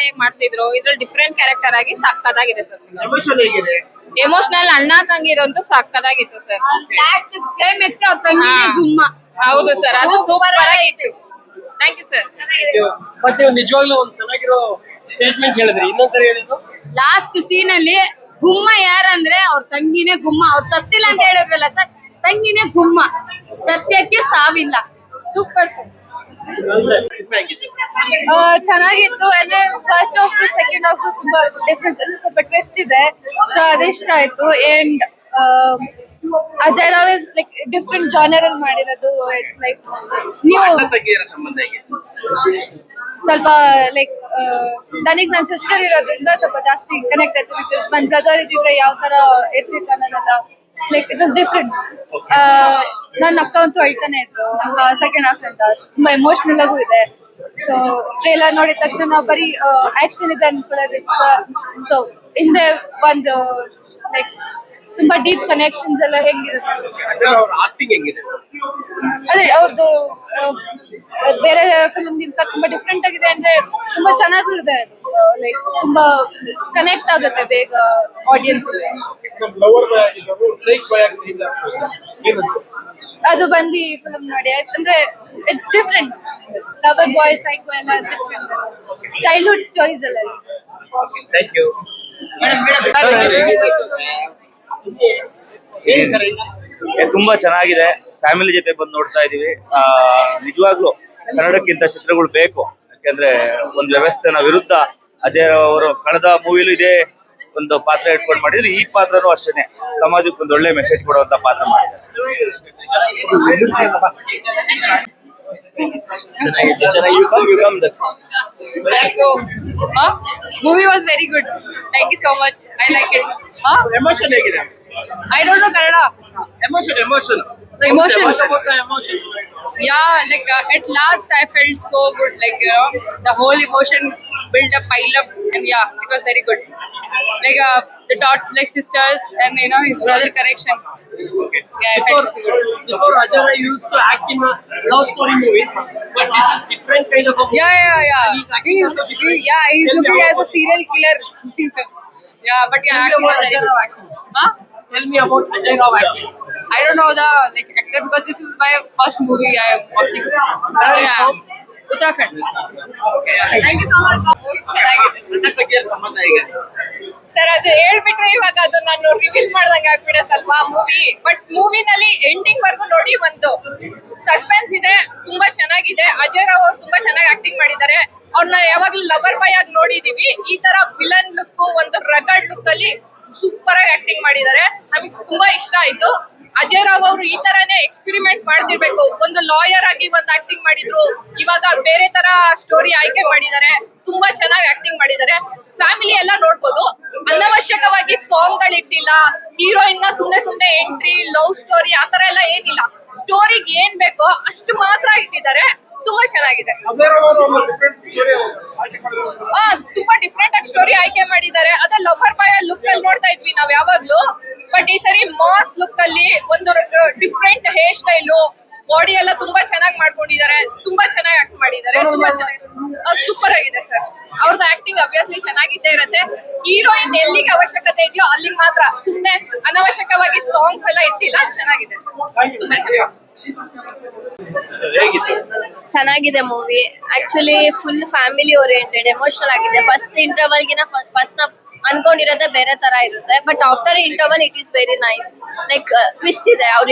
ಹೇಗ್ ಮಾಡ್ತಿದ್ರು ಇದ್ರಲ್ಲಿ ಡಿಫ್ರೆಂಟ್ ಕ್ಯಾರೆಕ್ಟರ್ ಆಗಿ ಸಕ್ಕತ್ತಾಗಿದೆ ಸರ್. ಎಮೋಷನ್ ಹೇಗಿದೆ? ಎಮೋಷನಲ್ ಅಣ್ಣ ತಂಗಿರಂತೂ ಸಕ್ಕತ್ತಾಗಿತ್ತು ಸರ್. ಲಾಸ್ಟ್ ಕ್ಲೈಮ್ಯಾಕ್ಸ್ ಅವ್ರ ತಂಗಿಗೆ ಗುಮ್ಮ. ಹೌದು ಸರ್, ಅದು ಸೂಪರ್ ಆಗಿತ್ತು. Thank you sir. ಬಟ್ ನೀವು ನಿಜವಾಗ್ಲೂ ಒಂದು ಚೆನ್ನಾಗಿರೋ ಸ್ಟೇಟ್ಮೆಂಟ್ ಹೇಳಿದ್ರಿ, ಇನ್ನೊಂದ್ಸರಿ ಹೇಳಿದ್ರು. ಲಾಸ್ಟ್ ಸೀನ್ ಅಲ್ಲಿ ಗುಮ್ಮ ಯಾರಂದ್ರೆ ಅವ್ರ ತಂಗಿನೇ ಗುಮ್ಮ. ಅವ್ರು ಸತ್ತಿಲ್ಲ ಅಂತ ಹೇಳಿದ್ರಲ್ಲ ಸರ್, ತಂಗಿನೇ ಗುಮ್ಮ. ಸತ್ಯಕ್ಕೆ ಸಾವಿಲ್ಲ. Super sir. ಚೆನ್ನಾಗಿತ್ತು. ಅಂದ್ರೆ ಫಸ್ಟ್ ಹಾಫ್ ಸೆಕೆಂಡ್ ಹಾಫ್ ತುಂಬಾ ಡಿಫ್ರೆನ್ಸ್, ಸ್ವಲ್ಪ ಟ್ವಿಸ್ಟ್ ಇದೆ, ಸೊ ಅದಿಷ್ಟ ಆಯ್ತು. And Ajay Rao is like different genre ಅಲ್ಲಿ ಮಾಡಿರೋದು. It's like new. ತಂಗಿಯರ ಸಂಬಂಧ ಹೇಗೆ? ಸ್ವಲ್ಪ ಲೈಕ್ ನನಗೆ ನನ್ನ ಸಿಸ್ಟರ್ ಇರೋದ್ರಿಂದ ಸ್ವಲ್ಪ ಜಾಸ್ತಿ ಕನೆಕ್ಟ್ ಆಯ್ತು. ಬಿಕಾಸ್ ನನ್ನ ಬ್ರದರ್ ಇದ್ದಿದ್ರೆ ಯಾವ ತರ ಇರ್ತಿತ್ತು ಅನ್ನೋದೆಲ್ಲ ಲೈಕ್ ಇಟ್ ವಾಸ್ ಡಿಫ್ರೆಂಟ್. ನನ್ನ ಅಕ್ಕ ಅಂತೂ ಅಳ್ತಾನೆ ಇದ್ರು ಸೆಕೆಂಡ್ ಹಾಫ್ ಅಂತ. ತುಂಬಾ ಎಮೋಷನಲ್ ಆಗೂ ಇದೆ. ಸೊ ಟ್ರೇಲರ್ ನೋಡಿದ ತಕ್ಷಣ ಬರೀ ಆಕ್ಷನ್ ಇದೆ ಅನ್ಕೊಳ್ಳೋದಿತ್ತು. ಸೊ ಹಿಂದೆ ಒಂದು ಲೈಕ್ ತುಂಬಾ ಡೀಪ್ ಕನೆಕ್ಷನ್ಸ್ ಎಲ್ಲ ಹೆಂಗಿರುತ್ತೆ. ಆಕ್ಟಿಂಗ್ ಹೆಂಗಿದೆ? ಅದೇ ಅವ್ರದ್ದು ಬೇರೆ ಫಿಲ್ಮ್ಗಿಂತ ತುಂಬಾ ಡಿಫ್ರೆಂಟ್ ಆಗಿದೆ. ಅಂದ್ರೆ ತುಂಬಾ ಚೆನ್ನಾಗೂ ಇದೆ. ಲೈಕ್ ತುಂಬಾ ಕನೆಕ್ಟ್ ಆಗುತ್ತೆ ಬೇಗ ಆಡಿಯನ್ಸ್. ಅದು ಬಂದು ಫಿಲ್ಮ್ ನೋಡಿ ಅಂದ್ರೆ it's different. Lover boy psycho ಎಲ್ಲ ಡಿಫ್ರೆಂಟ್. ಚೈಲ್ಡ್ಹುಡ್ ಸ್ಟೋರೀಸ್ ಎಲ್ಲ ಇದೆ. Thank you. ತುಂಬಾ ಚೆನ್ನಾಗಿದೆ. ಫ್ಯಾಮಿಲಿ ಜೊತೆ ಬಂದು ನೋಡ್ತಾ ಇದೀವಿ. ನಿಜವಾಗ್ಲೂ ಕನ್ನಡಕ್ಕಿಂತ ಚಿತ್ರಗಳು ಬೇಕು. ಯಾಕೆಂದ್ರೆ ಒಂದು ವ್ಯವಸ್ಥೆನ ವಿರುದ್ಧ ಅಜಯ್ ರಾವ್ ಅವರು ಕಳೆದ ಮೂವಿಲು ಇದೇ ಒಂದು ಪಾತ್ರ ಇಟ್ಕೊಂಡು ಮಾಡಿದ್ರೆ, ಈ ಪಾತ್ರನೂ ಅಷ್ಟೇನೆ ಸಮಾಜಕ್ಕೆ ಒಂದು ಒಳ್ಳೆ ಮೆಸೇಜ್ ಕೊಡುವಂತ ಪಾತ್ರ ಮಾಡಿದ್ದಾರೆ. Movie was very good. Thank you so much. I like it. Emotion ಹೇಗಿದೆ? I don't know Kannada. Emotion Emotions. Yeah, like at last I felt so good. Like the whole emotion built up, pile up, and yeah, it was very good. Like the like sisters and his brother correction. Okay. Yeah, I felt so good. Before Ajay Rai used to act in love story movies, but this is different kind of a movie. Yeah. He's looking as a serial killer. Yeah, but yeah, acting was very good. Huh? Tell me about Ajay Rao acting. I don't know the actor because this is my first movie I am watching. So yeah, Uttarakhand. Okay, thank you so much. ಅಣ್ಣ ತಂಗಿಯರ ಸಂಬಂಧ ಹೇಗೆ? Sir ಅದು ಹೇಳ್ಬಿಟ್ರೆ ಇವಾಗ ಅದು ನಾನು reveal ಮಾಡ್ದಂಗೆ ಆಗ್ಬಿಡತ್ತಲ್ವಾ movie. But ಮೂವಿನಲ್ಲಿ ending ವರ್ಗು ನೋಡಿ ಒಂದು ಸಸ್ಪೆನ್ಸ್ ಇದೆ. ತುಂಬಾ ಚೆನ್ನಾಗಿದೆ. ಅಜಯ್ ರಾವ್ ಅವ್ರು ತುಂಬಾ ಚೆನ್ನಾಗಿ ಆಕ್ಟಿಂಗ್ ಮಾಡಿದ್ದಾರೆ. ಅವ್ರನ್ನ ಯಾವಾಗ್ಲೂ ಲವರ್ ಬಾಯ್ ಆಗಿ ನೋಡಿದೀವಿ. ಈ ತರ ವಿಲನ್ ಲುಕ್, ಒಂದು ರಗಡ್ ಲುಕ್ ಅಲ್ಲಿ ಸೂಪರ್ ಆಗಿ ಆಕ್ಟಿಂಗ್ ಮಾಡಿದ್ದಾರೆ. ನಮಗೆ ತುಂಬಾ ಇಷ್ಟ ಆಯ್ತು. ಅಜಯ್ ರಾವ್ ಅವರು ಈ ತರಾನೇ ಎಕ್ಸ್ಪೆರಿಮೆಂಟ್ ಮಾಡ್ತಿರ್ಬೇಕು. ಒಂದು ಲಾಯರ್ ಆಗಿ ಒಂದು ಆಕ್ಟಿಂಗ್ ಮಾಡಿದ್ರು, ಇವಾಗ ಬೇರೆ ತರ ಸ್ಟೋರಿ ಆಯ್ಕೆ ಮಾಡಿದ್ದಾರೆ. ತುಂಬಾ ಚೆನ್ನಾಗಿ ಆಕ್ಟಿಂಗ್ ಮಾಡಿದ್ದಾರೆ. ಫ್ಯಾಮಿಲಿ ಎಲ್ಲ ನೋಡ್ಬೋದು. ಅನವಶ್ಯಕವಾಗಿ ಸಾಂಗ್ ಗಳಿಟ್ಟಿಲ್ಲ. ಹೀರೋಯಿನ್ ಸುಮ್ನೆ ಎಂಟ್ರಿ, ಲವ್ ಸ್ಟೋರಿ ಆತರ ಎಲ್ಲ ಏನಿಲ್ಲ. ಸ್ಟೋರಿಗೆ ಏನ್ ಬೇಕೋ ಅಷ್ಟು ಮಾತ್ರ ಇಟ್ಟಿದ್ದಾರೆ. ತುಂಬಾ ಚೆನ್ನಾಗಿದೆ. ತುಂಬಾ ಡಿಫ್ರೆಂಟ್ ಆಗಿ ಸ್ಟೋರಿ ಆಯ್ಕೆ ಮಾಡಿದ್ದಾರೆ. ಅದೇ ಲವರ್ ಬಾಯ್ ಲುಕ್ ಅಲ್ಲಿ ನೋಡ್ತಾ ಇದ್ವಿ ನಾವ್ ಯಾವಾಗ್ಲೂ. ಬಟ್ ಈ ಸರಿ ಮಾಸ್ ಲುಕ್ ಅಲ್ಲಿ ಒಂದು ಡಿಫ್ರೆಂಟ್ ಹೇರ್ ಸ್ಟೈಲು, ಬಾಡಿ ಎಲ್ಲ ತುಂಬಾ ಚೆನ್ನಾಗಿ ಮಾಡ್ಕೊಂಡಿದ್ದಾರೆ. ತುಂಬಾ ಚೆನ್ನಾಗಿ ಆಕ್ಟ್ ಮಾಡಿದ್ದಾರೆ. ತುಂಬಾ ಚೆನ್ನಾಗಿ ಸೂಪರ್ ಆಗಿದೆ ಸರ್. ಅವ್ರದ್ದು ಆಕ್ಟಿಂಗ್ ಅಬ್ವಿಯಸ್ಲಿ ಚೆನ್ನಾಗಿದ್ದೇ ಇರುತ್ತೆ. ಹೀರೋಯಿನ್ ಎಲ್ಲಿಗೆ ಅವಶ್ಯಕತೆ ಇದೆಯೋ ಅಲ್ಲಿಗೆ ಮಾತ್ರ, ಸುಮ್ನೆ ಅನವಶ್ಯಕವಾಗಿ ಸಾಂಗ್ಸ್ ಎಲ್ಲ ಇಟ್ಟಿಲ್ಲ. ಚೆನ್ನಾಗಿದೆ ಸರ್. ತುಂಬಾ ಚೆನ್ನಾಗಿದೆ movie. Actually full family oriented, emotional ಆಗಿದೆ. ಫಸ್ಟ್ ಇಂಟರ್ವಲ್ ಗಿನ ಫಸ್ಟ್ ನಾವು ಅನ್ಕೊಂಡಿರೋದೇ ಬೇರೆ ತರ ಇರುತ್ತೆ. But after interval it is very nice. Like twist ಇದೆ. ಅವ್ರು